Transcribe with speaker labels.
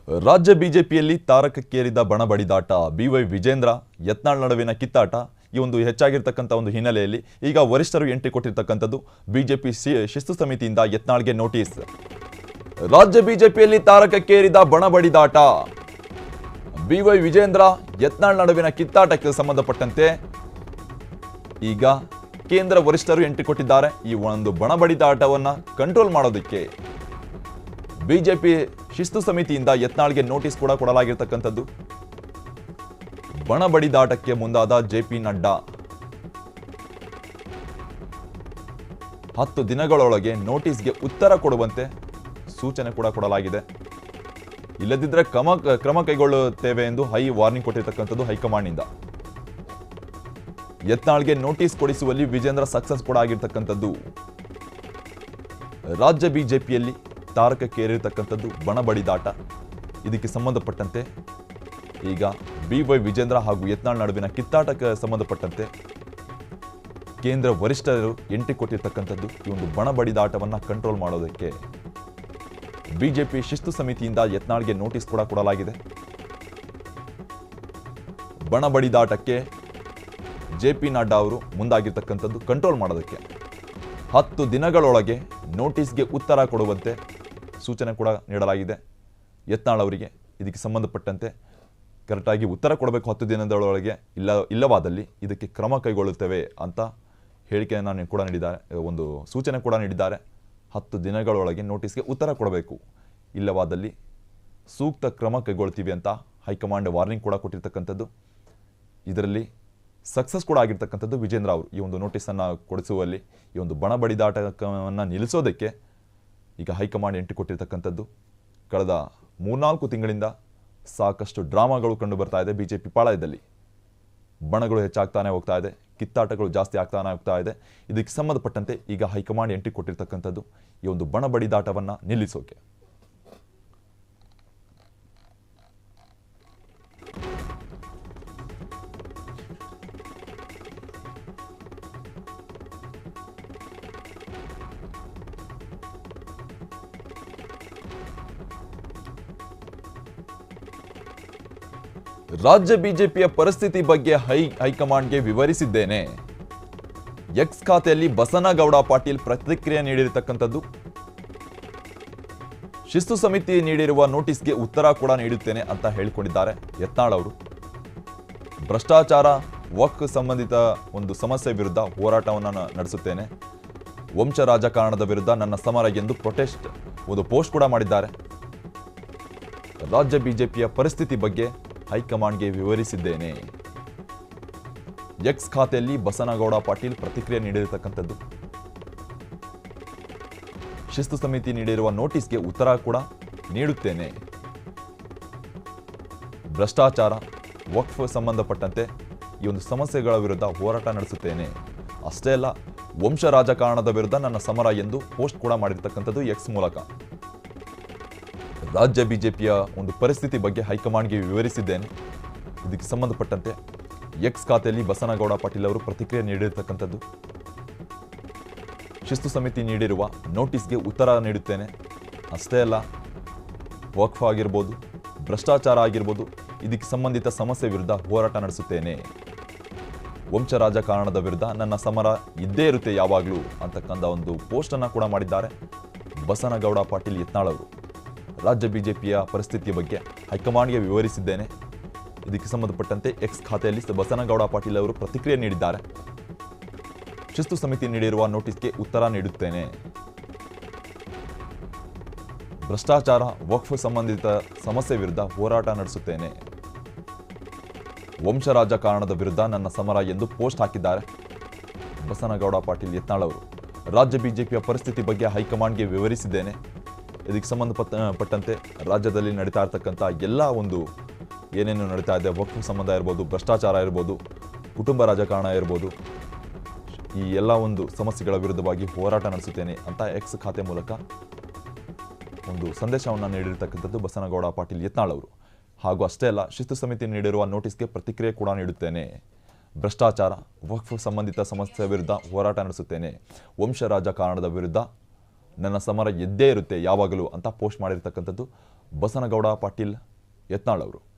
Speaker 1: ರಾಜ್ಯ ಬಿಜೆಪಿಯಲ್ಲಿ ತಾರಕಕ್ಕೇರಿದ ಬಣಬಡಿದಾಟ ಬಿವೈ ವಿಜೇಂದ್ರ ಯತ್ನಾಳ್ ನಡುವಿನ ಕಿತ್ತಾಟ ಈ ಒಂದು ಹೆಚ್ಚಾಗಿರತಕ್ಕಂತ ಒಂದು ಹಿನ್ನೆಲೆಯಲ್ಲಿ ಈಗ ವರಿಷ್ಠರು ಎಂಟ್ರಿ ಕೊಟ್ಟಿರತಕ್ಕಂತದ್ದು ಬಿಜೆಪಿ ಶಿಸ್ತು ಸಮಿತಿಯಿಂದ ಯತ್ನಾಳ್ಗೆ ನೋಟಿಸ್ ರಾಜ್ಯ ಬಿಜೆಪಿಯಲ್ಲಿ ತಾರಕಕ್ಕೇರಿದ ಬಣಬಡಿದಾಟ ಬಿವೈ ವಿಜೇಂದ್ರ ಯತ್ನಾಳ್ ನಡುವಿನ ಕಿತ್ತಾಟಕ್ಕೆ ಸಂಬಂಧಪಟ್ಟಂತೆ ಈಗ ಕೇಂದ್ರ ವರಿಷ್ಠರು ಎಂಟ್ರಿ ಕೊಟ್ಟಿದ್ದಾರೆ ಈ ಒಂದು ಬಣಬಡಿದಾಟವನ್ನ ಕಂಟ್ರೋಲ್ ಮಾಡೋದಕ್ಕೆ ಬಿಜೆಪಿ ಶಿಸ್ತು ಸಮಿತಿಯಿಂದ ಯತ್ನಾಳ್ಗೆ ನೋಟಿಸ್ ಕೂಡ ಕೊಡಲಾಗಿರತಕ್ಕಂಥದ್ದು ಬಣಬಡಿದಾಟಕ್ಕೆ ಮುಂದಾದ ಜೆಪಿ ನಡ್ಡಾ 10 ದಿನಗಳೊಳಗೆ ನೋಟಿಸ್ಗೆ ಉತ್ತರ ಕೊಡುವಂತೆ ಸೂಚನೆ ಕೂಡ ಕೊಡಲಾಗಿದೆ ಇಲ್ಲದಿದ್ದರೆ ಕ್ರಮ ಕೈಗೊಳ್ಳುತ್ತೇವೆ ಎಂದು ಹೈ ವಾರ್ನಿಂಗ್ ಕೊಟ್ಟಿರತಕ್ಕಂಥದ್ದು ಹೈಕಮಾಂಡ್ನಿಂದ ಯತ್ನಾಳ್ಗೆ ನೋಟಿಸ್ ಕೊಡಿಸುವಲ್ಲಿ ವಿಜೇಂದ್ರ ಸಕ್ಸಸ್ ಕೂಡ ಆಗಿರತಕ್ಕಂಥದ್ದು ರಾಜ್ಯ ಬಿಜೆಪಿಯಲ್ಲಿ ತಾರಕಕ್ಕೇರಿರತಕ್ಕಂಥದ್ದು ಬಣಬಡಿದಾಟ ಇದಕ್ಕೆ ಸಂಬಂಧಪಟ್ಟಂತೆ ಈಗ ಬಿವೈ ವಿಜೇಂದ್ರ ಹಾಗೂ ಯತ್ನಾಳ್ ನಡುವಿನ ಕಿತ್ತಾಟಕ್ಕೆ ಸಂಬಂಧಪಟ್ಟಂತೆ ಕೇಂದ್ರ ವರಿಷ್ಠರು ಎಂಟ್ರಿ ಕೊಟ್ಟಿರತಕ್ಕಂಥದ್ದು ಈ ಒಂದು ಬಣಬಡಿದಾಟವನ್ನು ಕಂಟ್ರೋಲ್ ಮಾಡೋದಕ್ಕೆ ಬಿಜೆಪಿ ಶಿಸ್ತು ಸಮಿತಿಯಿಂದ ಯತ್ನಾಳ್ಗೆ ನೋಟಿಸ್ ಕೂಡ ಕೊಡಲಾಗಿದೆ ಬಣಬಡಿದಾಟಕ್ಕೆ ಜೆಪಿ ನಡ್ಡಾ ಅವರು ಮುಂದಾಗಿರ್ತಕ್ಕಂಥದ್ದು ಕಂಟ್ರೋಲ್ ಮಾಡೋದಕ್ಕೆ 10 ದಿನಗಳೊಳಗೆ ನೋಟಿಸ್ಗೆ ಉತ್ತರ ಕೊಡುವಂತೆ ಸೂಚನೆ ಕೂಡ ನೀಡಲಾಗಿದೆ ಯತ್ನಾಳ್ ಅವರಿಗೆ ಇದಕ್ಕೆ ಸಂಬಂಧಪಟ್ಟಂತೆ ಕರೆಕ್ಟಾಗಿ ಉತ್ತರ ಕೊಡಬೇಕು 10 ದಿನದೊಳಗೆ ಇಲ್ಲವಾದಲ್ಲಿ ಇದಕ್ಕೆ ಕ್ರಮ ಕೈಗೊಳ್ಳುತ್ತೇವೆ ಅಂತ ಹೇಳಿಕೆಯನ್ನು ಕೂಡ ನೀಡಿದ್ದಾರೆ ಒಂದು ಸೂಚನೆ ಕೂಡ ನೀಡಿದ್ದಾರೆ 10 ದಿನಗಳೊಳಗೆ ನೋಟಿಸ್ಗೆ ಉತ್ತರ ಕೊಡಬೇಕು ಇಲ್ಲವಾದಲ್ಲಿ ಸೂಕ್ತ ಕ್ರಮ ಕೈಗೊಳ್ತೀವಿ ಅಂತ ಹೈಕಮಾಂಡ್ ವಾರ್ನಿಂಗ್ ಕೂಡ ಕೊಟ್ಟಿರ್ತಕ್ಕಂಥದ್ದು ಇದರಲ್ಲಿ ಸಕ್ಸಸ್ ಕೂಡ ಆಗಿರ್ತಕ್ಕಂಥದ್ದು ವಿಜೇಂದ್ರ ಅವರು ಈ ಒಂದು ನೋಟಿಸನ್ನು ಕೊಡಿಸುವಲ್ಲಿ ಈ ಒಂದು ಬಣಬಡಿದಾಟವನ್ನು ನಿಲ್ಲಿಸೋದಕ್ಕೆ ಈಗ ಹೈಕಮಾಂಡ್ ಎಂಟ್ರಿ ಕೊಟ್ಟಿರ್ತಕ್ಕಂಥದ್ದು ಕಳೆದ 3-4 ತಿಂಗಳಿಂದ ಸಾಕಷ್ಟು ಡ್ರಾಮಾಗಳು ಕಂಡು ಬರ್ತಾ ಇದೆ ಬಿಜೆಪಿ ಪಾಳಯದಲ್ಲಿ ಬಣಗಳು ಹೆಚ್ಚಾಗ್ತಾನೆ ಹೋಗ್ತಾ ಇದೆ ಕಿತ್ತಾಟಗಳು ಜಾಸ್ತಿ ಆಗ್ತಾನೆ ಹೋಗ್ತಾ ಇದೆ ಇದಕ್ಕೆ ಸಂಬಂಧಪಟ್ಟಂತೆ ಈಗ ಹೈಕಮಾಂಡ್ ಎಂಟ್ರಿ ಕೊಟ್ಟಿರ್ತಕ್ಕಂಥದ್ದು ಈ ಒಂದು ಬಣಬಡಿದಾಟವನ್ನು ನಿಲ್ಲಿಸೋಕೆ ರಾಜ್ಯ ಬಿಜೆಪಿಯ ಪರಿಸ್ಥಿತಿ ಬಗ್ಗೆ ಹೈಕಮಾಂಡ್ಗೆ ವಿವರಿಸಿದ್ದೇನೆ ಎಕ್ಸ್ ಖಾತೆಯಲ್ಲಿ ಬಸನಗೌಡ ಪಾಟೀಲ್ ಪ್ರತಿಕ್ರಿಯೆ ನೀಡಿರತಕ್ಕಂಥದ್ದು ಶಿಸ್ತು ಸಮಿತಿ ನೀಡಿರುವ ನೋಟಿಸ್ಗೆ ಉತ್ತರ ಕೂಡ ನೀಡುತ್ತೇನೆ ಅಂತ ಹೇಳಿಕೊಂಡಿದ್ದಾರೆ ಯತ್ನಾಳ್ ಅವರು ಭ್ರಷ್ಟಾಚಾರ ವಕ್ಫ್ ಸಂಬಂಧಿತ ಒಂದು ಸಮಸ್ಯೆ ವಿರುದ್ಧ ಹೋರಾಟವನ್ನು ನಡೆಸುತ್ತೇನೆ ವಂಶ ರಾಜಕಾರಣದ ವಿರುದ್ಧ ನನ್ನ ಸಮರ ಎಂದು ಒಂದು ಪೋಸ್ಟ್ ಕೂಡ ಮಾಡಿದ್ದಾರೆ ರಾಜ್ಯ ಬಿಜೆಪಿಯ ಪರಿಸ್ಥಿತಿ ಬಗ್ಗೆ ಹೈಕಮಾಂಡ್ಗೆ ವಿವರಿಸಿದ್ದೇನೆ ಎಕ್ಸ್ ಖಾತೆಯಲ್ಲಿ ಬಸನಗೌಡ ಪಾಟೀಲ್ ಪ್ರತಿಕ್ರಿಯೆ ನೀಡಿರತಕ್ಕಂಥದ್ದು ಶಿಸ್ತು ಸಮಿತಿ ನೀಡಿರುವ ನೋಟಿಸ್ಗೆ ಉತ್ತರ ಕೂಡ ನೀಡುತ್ತೇನೆ ಭ್ರಷ್ಟಾಚಾರ ವಕ್ಫ್ ಸಂಬಂಧಪಟ್ಟಂತೆ ಈ ಒಂದು ಸಮಸ್ಯೆಗಳ ವಿರುದ್ಧ ಹೋರಾಟ ನಡೆಸುತ್ತೇನೆ ಅಷ್ಟೇ ಅಲ್ಲ ವಂಶ ರಾಜಕಾರಣದ ವಿರುದ್ಧ ನನ್ನ ಸಮರ ಎಂದು ಪೋಸ್ಟ್ ಕೂಡ ಮಾಡಿರ್ತಕ್ಕಂಥದ್ದು ಎಕ್ಸ್ ಮೂಲಕ ರಾಜ್ಯ ಬಿಜೆಪಿಯ ಒಂದು ಪರಿಸ್ಥಿತಿ ಬಗ್ಗೆ ಹೈಕಮಾಂಡ್ಗೆ ವಿವರಿಸಿದ್ದೇನೆ ಇದಕ್ಕೆ ಸಂಬಂಧಪಟ್ಟಂತೆ ಎಕ್ಸ್ ಖಾತೆಯಲ್ಲಿ ಬಸನಗೌಡ ಪಾಟೀಲ್ ಅವರು ಪ್ರತಿಕ್ರಿಯೆ ನೀಡಿರತಕ್ಕಂಥದ್ದು ಶಿಸ್ತು ಸಮಿತಿ ನೀಡಿರುವ ನೋಟಿಸ್ಗೆ ಉತ್ತರ ನೀಡುತ್ತೇನೆ ಅಷ್ಟೇ ಅಲ್ಲ ವಕ್ಫ್ ಆಗಿರ್ಬೋದು ಭ್ರಷ್ಟಾಚಾರ ಆಗಿರ್ಬೋದು ಇದಕ್ಕೆ ಸಂಬಂಧಿತ ಸಮಸ್ಯೆ ವಿರುದ್ಧ ಹೋರಾಟ ನಡೆಸುತ್ತೇನೆ ವಂಶ ರಾಜಕಾರಣದ ವಿರುದ್ಧ ನನ್ನ ಸಮರ ಇದ್ದೇ ಇರುತ್ತೆ ಯಾವಾಗಲೂ ಅಂತಕ್ಕಂಥ ಒಂದು ಪೋಸ್ಟನ್ನು ಕೂಡ ಮಾಡಿದ್ದಾರೆ ಬಸನಗೌಡ ಪಾಟೀಲ್ ಯತ್ನಾಳ್ ಅವರು ರಾಜ್ಯ ಬಿಜೆಪಿಯ ಪರಿಸ್ಥಿತಿಯ ಬಗ್ಗೆ ಹೈಕಮಾಂಡ್ಗೆ ವಿವರಿಸಿದ್ದೇನೆ ಇದಕ್ಕೆ ಸಂಬಂಧಪಟ್ಟಂತೆ ಎಕ್ಸ್ ಖಾತೆಯಲ್ಲಿ ಬಸನಗೌಡ ಪಾಟೀಲ್ ಅವರು ಪ್ರತಿಕ್ರಿಯೆ ನೀಡಿದ್ದಾರೆ ಶಿಸ್ತು ಸಮಿತಿ ನೀಡಿರುವ ನೋಟಿಸ್ಗೆ ಉತ್ತರ ನೀಡುತ್ತೇನೆ ಭ್ರಷ್ಟಾಚಾರ ವಕ್ಫ್ ಸಂಬಂಧಿತ ಸಮಸ್ಯೆ ವಿರುದ್ಧ ಹೋರಾಟ ನಡೆಸುತ್ತೇನೆ ವಂಶ ರಾಜಕಾರಣದ ವಿರುದ್ಧ ನನ್ನ ಸಮರ ಎಂದು ಪೋಸ್ಟ್ ಹಾಕಿದ್ದಾರೆ ಬಸನಗೌಡ ಪಾಟೀಲ್ ಯತ್ನಾಳ್ ಅವರು ರಾಜ್ಯ ಬಿಜೆಪಿಯ ಪರಿಸ್ಥಿತಿ ಬಗ್ಗೆ ಹೈಕಮಾಂಡ್ಗೆ ವಿವರಿಸಿದ್ದೇನೆ ಇದಕ್ಕೆ ಸಂಬಂಧಪಟ್ಟಂತೆ ರಾಜ್ಯದಲ್ಲಿ ನಡೀತಾ ಇರತಕ್ಕಂಥ ಎಲ್ಲ ಒಂದು ಏನೇನು ನಡೀತಾ ಇದೆ ವಕ್ಫ್ ಸಂಬಂಧ ಇರ್ಬೋದು ಭ್ರಷ್ಟಾಚಾರ ಇರ್ಬೋದು ಕುಟುಂಬ ರಾಜಕಾರಣ ಇರ್ಬೋದು ಈ ಎಲ್ಲ ಒಂದು ಸಮಸ್ಯೆಗಳ ವಿರುದ್ಧವಾಗಿ ಹೋರಾಟ ನಡೆಸುತ್ತೇನೆ ಅಂತ ಎಕ್ಸ್ ಖಾತೆ ಮೂಲಕ ಒಂದು ಸಂದೇಶವನ್ನು ನೀಡಿರತಕ್ಕಂಥದ್ದು ಬಸನಗೌಡ ಪಾಟೀಲ್ ಯತ್ನಾಳ್ ಅವರು ಹಾಗೂ ಅಷ್ಟೇ ಅಲ್ಲ ಶಿಸ್ತು ಸಮಿತಿ ನೀಡಿರುವ ನೋಟಿಸ್ಗೆ ಪ್ರತಿಕ್ರಿಯೆ ಕೂಡ ನೀಡುತ್ತೇನೆ ಭ್ರಷ್ಟಾಚಾರ ವಕ್ಫ್ ಸಂಬಂಧಿತ ಸಮಸ್ಯೆ ವಿರುದ್ಧ ಹೋರಾಟ ನಡೆಸುತ್ತೇನೆ ವಂಶ ರಾಜಕಾರಣದ ವಿರುದ್ಧ ನನ್ನ ಸಮರ ಎದ್ದೇ ಇರುತ್ತೆ ಯಾವಾಗಲೂ ಅಂತ ಪೋಸ್ಟ್ ಮಾಡಿರ್ತಕ್ಕಂಥದ್ದು ಬಸನಗೌಡ ಪಾಟೀಲ್ ಯತ್ನಾಳ್ ಅವರು.